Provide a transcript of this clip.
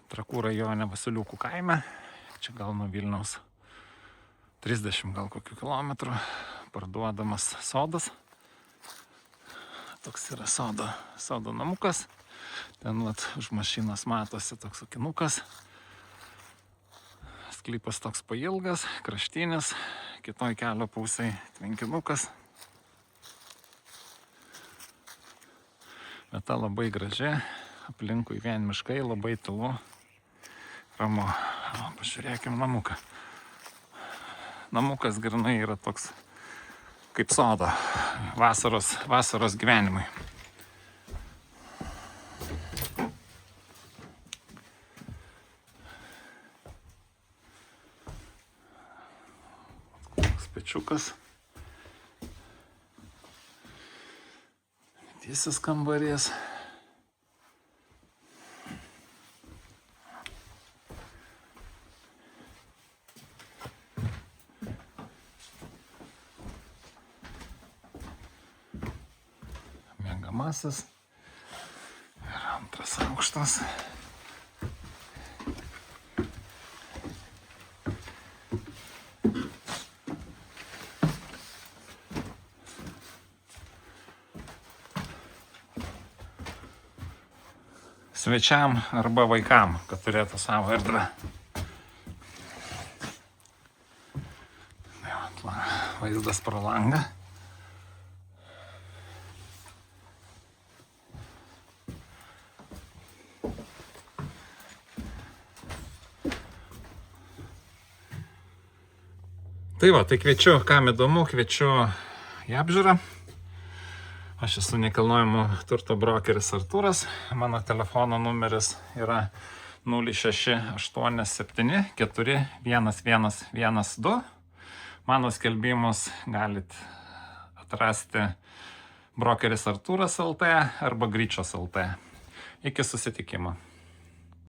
Trakų rajone Vasiliukų kaime. Čia gal nuo Vilniaus 30 gal kokių kilometrų. Parduodamas sodas. Toks yra sodo namukas. Ten vat, už mašinas matosi toks akinukas. Sklypas toks pailgas, kraštinis. Kitoj kelio pusėje tvenkinukas. Vieta labai graži. Aplinkui vien miškai, labai tylu. Ramu. Pažiūrėkim namuką. Namukas grinai yra toks kaip soda. Vasaros gyvenimai. Pečiukas. Didysis kambarys. Miegamasis. Ir antras aukštas. Svečiam arba vaikam, kad turėtų savo erdvę. Vaizdas pro langą. Tai va, tai kviečiu, kam įdomu, kviečiu į apžiūrą. Aš esu nekilnojamo turto brokeris Artūras. Mano telefono numeris yra 0687 41112. Mano skelbimus galit atrasti brokeris Artūras LT arba Gryčios LT. Iki susitikimo.